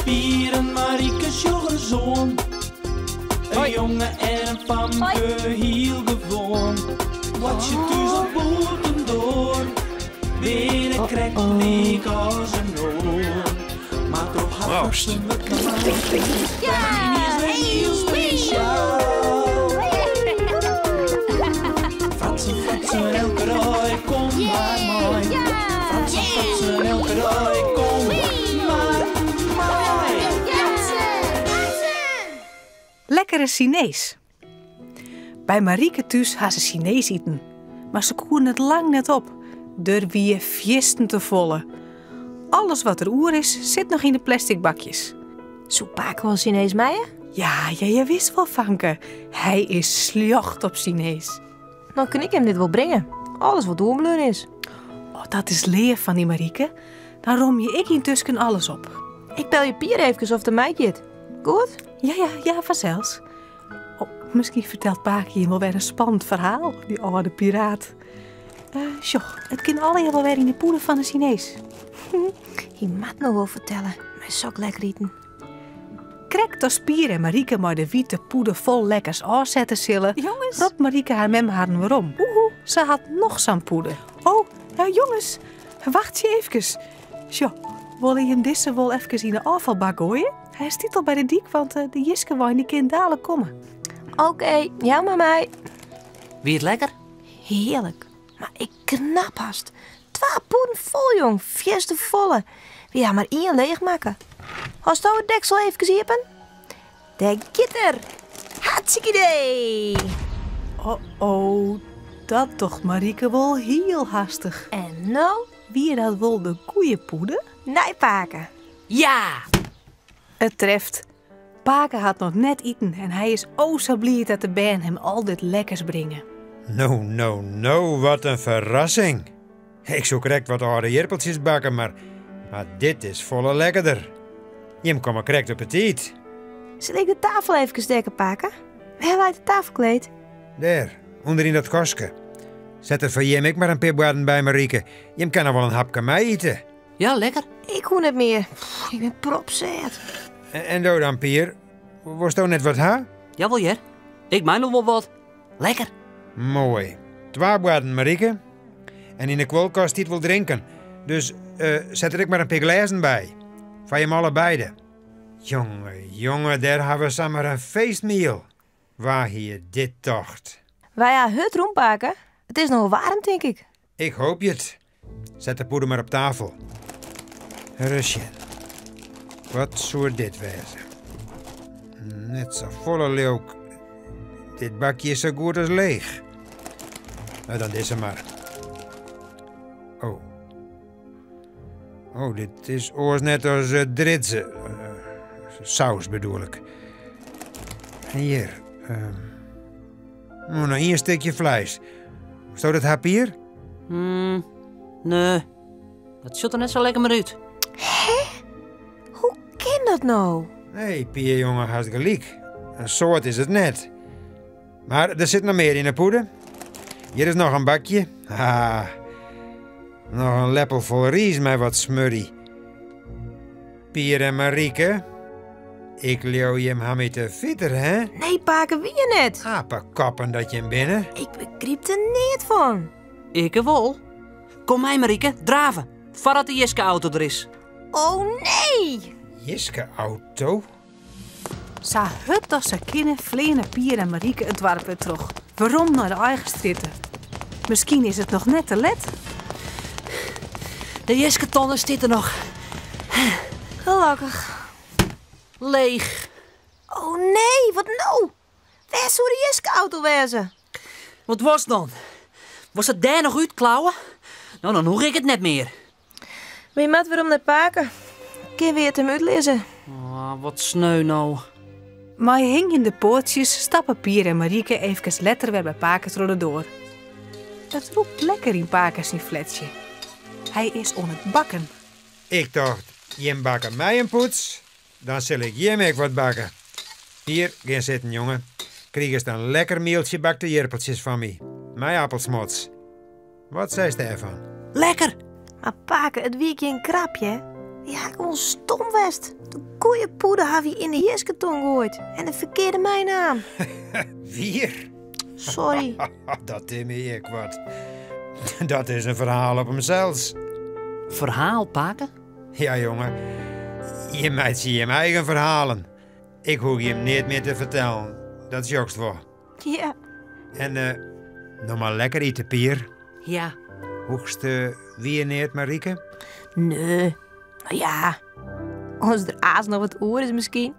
Pier en Marieke's jongezoon. Een jongen en een famke, heel gewoon. Wat je thuis op boten door. Binnen krijgt leek als een oor. Maar toch had ze me klaar. Ja, heel speciaal. Fratsen, elke rij, kom maar mooi. Fratsen, elke rij, kom maar mooi. Lekkere Chinees. Bij Marieke thuis had ze Chinees eten. Maar ze koen het lang net op. Er wie vjesten te volle. Alles wat er oer is, zit nog in de plastic bakjes. Zo pakken we Chinees meijen? Ja, je wist wel, Vanke. Hij is sljocht op Chinees. Dan kan ik hem dit wel brengen. Alles wat doorbleur is. Oh, dat is leer van die Marieke. Dan rom je ik intussen alles op. Ik bel je Pier even of de meidje het. Goed? Ja, vanzelfs. Oh, misschien vertelt Paakje hem wel weer een spannend verhaal, die oude piraat. Het kan allemaal wel weer in de poeder van de Chinees. Je moet me wel vertellen. Maar sok lekker eten. Krek door Pier en Marieke maar de witte poeder vol lekkers aanzetten zullen. Jongens. Ropt Marieke haar mem haar waarom. Ze had nog zo'n poeder. Oh, nou jongens, wacht je even. Zo, wil je hem deze wel even in de afvalbak gooien? Hij stiet al bij de dik, want de Jiske wou die kind dadelijk komen. Oké, ja maar mij. Wie het lekker? Heerlijk. Maar ik knap haast. 2 poeden vol, jong. 4 volle. We gaan maar 1 leegmaken. Hast je het deksel even hiepen? De gitter. Hartstikke idee. Oh, dat toch Marieke wel heel hastig. En nou? Wie dat wel de koeienpoeder? Nee, paken. Ja! Het treft. Paken had nog net eten en hij is zo blij dat de band hem al dit lekkers brengen. Nou, wat een verrassing. Ik zou correct wat oude jerpeltjes bakken, maar dit is volle lekkerder. Je kan maar correct op het eten. Zal ik de tafel even dekken, paken? Waar laat het tafelkleed? Daar, onderin dat kostje. Zet er voor Jim ik maar een pipbaarden bij, Marieke. Jim kan er wel een hapje mee eten. Ja, lekker. Ik hoef het meer. Ik ben propzet. En doe dan, Pier. Was toch net wat, ha? Jawel, Jer. Ik mijn nog wel wat. Lekker. Mooi. 2 baarden, Marieke. En in de koelkast die het wil drinken. Dus zet er ik maar een pik glazen bij. Van je allebei. Jongen, daar hebben we samen een feestmeal. Waar hier dit tocht. Wij gaan het rondpakken. Het is nog warm, denk ik. Ik hoop je het. Zet de poeder maar op tafel. Rusje. Wat zou dit wezen? Net zo volle leuk. Dit bakje is zo goed als leeg. Nou, dan is er maar. Oh, dit is oors net als dritse. Saus bedoel ik. En hier. Nog 1 stukje vlees. Zou dat hap hier? Nee. Dat ziet er net zo lekker maar uit. Hoe kan dat nou? Nee, Pier, jongen, haast gelijk. Een soort is het net. Maar er zit nog meer in de poeder. Hier is nog een bakje. Nog een lepel vol ries met wat smurrie. Pier en Marieke. Ik leeuw je hem mee te fitter, hè? Nee, paken, wie je net? Apenkappen dat je hem binnen. Ik begreep er niet van. Ik wel. Kom mij, Marieke, draven. Voordat de Jiske-auto er is. Oh, nee! Jiske-auto? Sa hup als ze kinderen vleenen Pier en Marieke het dorp weer terug. Waarom naar de eigen stritten? Misschien is het nog net te let. De Jiske-tonnen zitten nog. Gelukkig. Leeg. Oh nee, wat nou? Waar zou de Jiske-auto wezen? Wat was dan? Was het daar nog uitklauwen? Nou, dan hoor ik het net meer. Wie moet weer om de paken? Kun je het hem uitlezen? Oh, wat sneu nou. Maar je hing in de poortjes, stappen Pier en Marieke even letter weer bij Pakers door de door. Het roept lekker in Pakers in fletje. Hij is on het bakken. Ik dacht, Jim bakken mij een poets. Dan zal ik Jim ook wat bakken. Hier, gaan zitten, jongen. Krijg eens een lekker meeltje bakte jerpeltjes van mij. Mijn appelsmots. Wat zei je ervan? Lekker. Maar paken, het wiekje een krapje. Ja, gewoon stom west. De koeienpoeder had je in de jeskaton gegooid. En de verkeerde mijnaam. Wier? Sorry. Dat is me ik wat. Dat is een verhaal op hemzelf. Verhaal, paken? Ja, jongen. Je meid zie je eigen verhalen. Ik hoef je hem niet meer te vertellen. Dat is jokst voor. Ja. En nog maar lekker eten, Pier. Ja. Hoogste wie neert, Marieke? Nee. Nou ja. Als er aas nog wat oor is misschien.